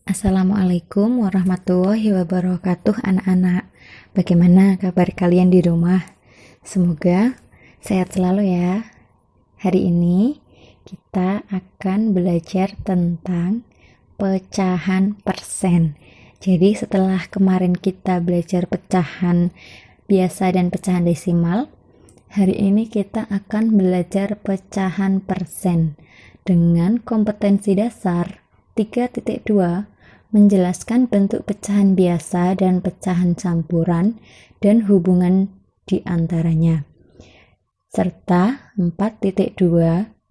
Assalamualaikum warahmatullahi wabarakatuh anak-anak. Bagaimana kabar kalian di rumah? Semoga sehat selalu ya. Hari ini kita akan belajar tentang pecahan persen. Jadi setelah kemarin kita belajar pecahan biasa dan pecahan desimal, hari ini kita akan belajar pecahan persen dengan kompetensi dasar 3.2 menjelaskan bentuk pecahan biasa dan pecahan campuran dan hubungan di antaranya. Serta 4.2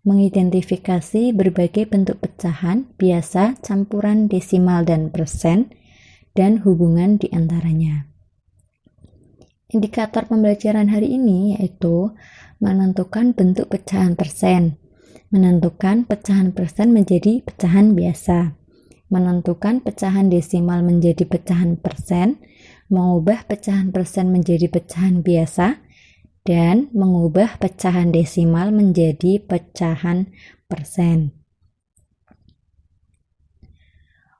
mengidentifikasi berbagai bentuk pecahan biasa, campuran, desimal, dan persen dan hubungan di antaranya. Indikator pembelajaran hari ini yaitu menentukan bentuk pecahan persen, menentukan pecahan persen menjadi pecahan biasa, menentukan pecahan desimal menjadi pecahan persen, mengubah pecahan persen menjadi pecahan biasa, dan mengubah pecahan desimal menjadi pecahan persen.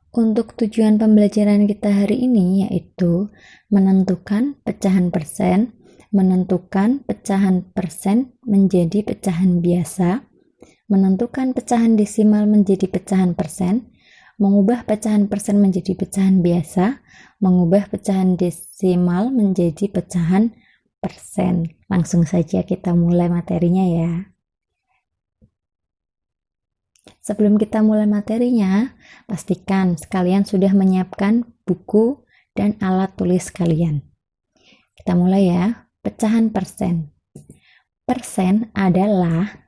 Untuk tujuan pembelajaran kita hari ini yaitu menentukan pecahan persen, menentukan pecahan persen menjadi pecahan biasa, menentukan pecahan desimal menjadi pecahan persen, mengubah pecahan persen menjadi pecahan biasa, mengubah pecahan desimal menjadi pecahan persen. Langsung saja kita mulai materinya ya. Sebelum kita mulai materinya, pastikan kalian sudah menyiapkan buku dan alat tulis kalian. Kita mulai ya. Pecahan persen. Persen adalah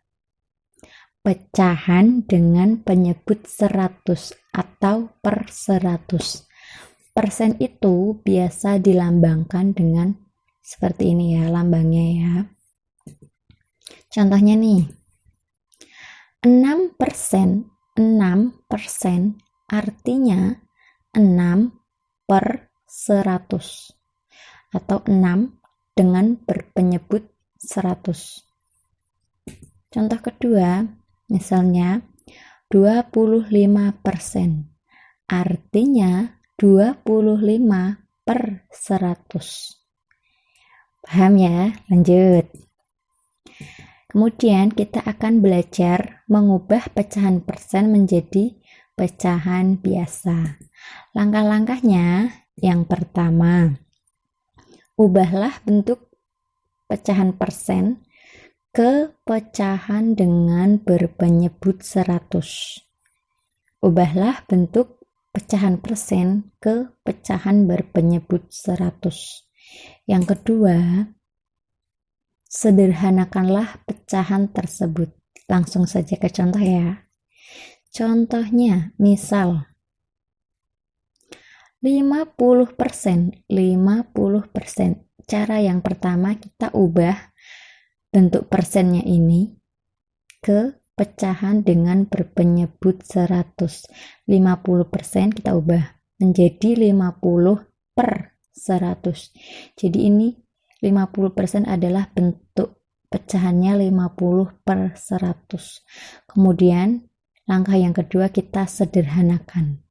pecahan dengan penyebut 100 atau per 100. Persen itu biasa dilambangkan dengan seperti ini ya, lambangnya ya. Contohnya nih, 6%, 6% artinya 6 per 100 atau 6 dengan berpenyebut 100. Contoh kedua, misalnya 25%, artinya 25 per 100. Paham ya? Lanjut. Kemudian kita akan belajar mengubah pecahan persen menjadi pecahan biasa. Langkah-langkahnya, yang pertama, ubahlah bentuk pecahan persen ke pecahan dengan berpenyebut 100. Ubahlah bentuk pecahan persen ke pecahan berpenyebut 100. Yang kedua, sederhanakanlah pecahan tersebut. Langsung saja ke contoh ya. Contohnya, misal 50%, 50%. Cara yang pertama kita ubah bentuk persennya ini ke pecahan dengan berpenyebut 100. 50% kita ubah menjadi 50 per 100. Jadi ini 50% adalah bentuk pecahannya 50 per 100. Kemudian langkah yang kedua kita sederhanakan.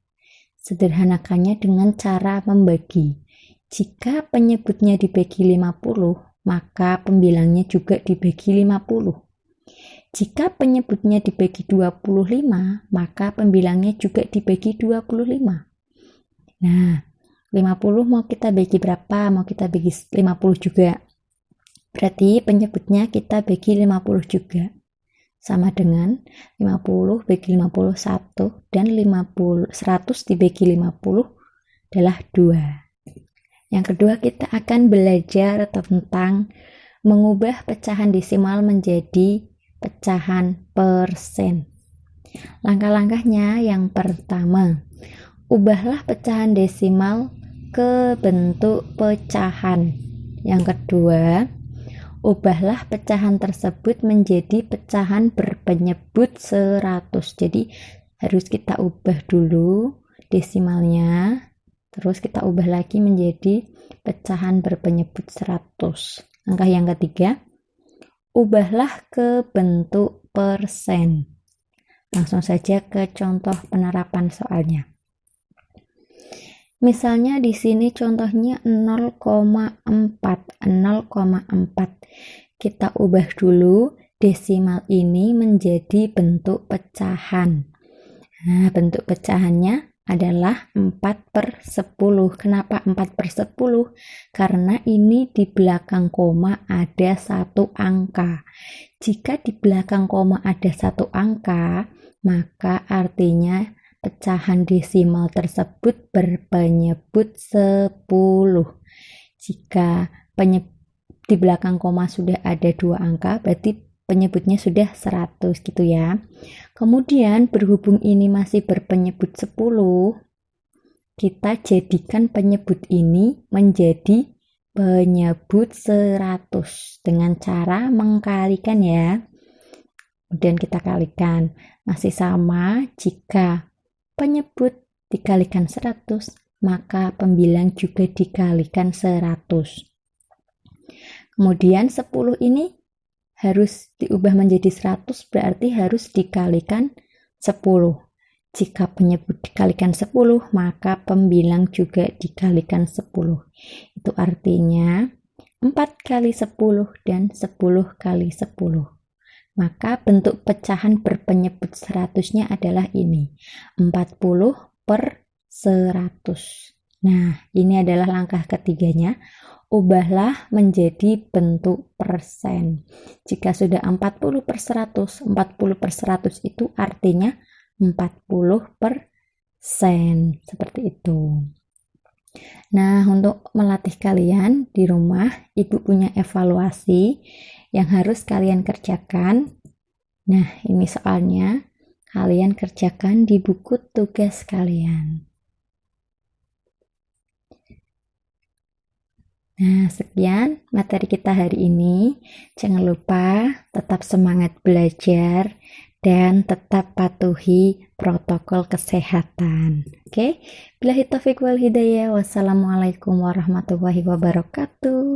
Sederhanakannya dengan cara membagi. Jika penyebutnya dibagi 50, maka pembilangnya juga dibagi 50. Jika penyebutnya dibagi 25, maka pembilangnya juga dibagi 25. Nah, 50 mau kita bagi berapa? Mau kita bagi 50 juga. Berarti penyebutnya kita bagi 50 juga. Sama dengan 50 bagi 51 dan 100 dibagi 50 adalah 2. Yang kedua kita akan belajar tentang mengubah pecahan desimal menjadi pecahan persen. Langkah-langkahnya yang pertama, ubahlah pecahan desimal ke bentuk pecahan. Yang kedua, ubahlah pecahan tersebut menjadi pecahan berpenyebut 100. Jadi harus kita ubah dulu desimalnya, terus kita ubah lagi menjadi pecahan berpenyebut 100. Langkah yang ketiga, ubahlah ke bentuk persen. Langsung saja ke contoh penerapan soalnya. Misalnya di sini contohnya 0,4. Kita ubah dulu desimal ini menjadi bentuk pecahan. Nah, bentuk pecahannya adalah 4/10. Kenapa 4/10? Karena ini di belakang koma ada satu angka. Jika di belakang koma ada satu angka, maka artinya pecahan desimal tersebut berpenyebut 10. Jika di belakang koma sudah ada dua angka, berarti penyebutnya sudah 100 gitu ya. Kemudian berhubung ini masih berpenyebut 10, kita jadikan penyebut ini menjadi penyebut 100 dengan cara mengkalikan ya. Kemudian kita kalikan. Masih sama, jika penyebut dikalikan 100, maka pembilang juga dikalikan 100. Kemudian 10 ini harus diubah menjadi 100, berarti harus dikalikan 10. Jika penyebut dikalikan 10, maka pembilang juga dikalikan 10. Itu artinya 4 kali 10 dan 10 kali 10. Maka bentuk pecahan berpenyebut 100-nya adalah ini, 40/100. Nah, ini adalah langkah ketiganya. Ubahlah menjadi bentuk persen. Jika sudah 40/100, 40/100 itu artinya 40%. Seperti itu. Nah, untuk melatih kalian di rumah, Ibu punya evaluasi yang harus kalian kerjakan. Nah, ini soalnya kalian kerjakan di buku tugas kalian. Nah, sekian materi kita hari ini. Jangan lupa tetap semangat belajar dan tetap patuhi protokol kesehatan. Oke? Billahi taufiq wal hidayah. Wassalamualaikum warahmatullahi wabarakatuh.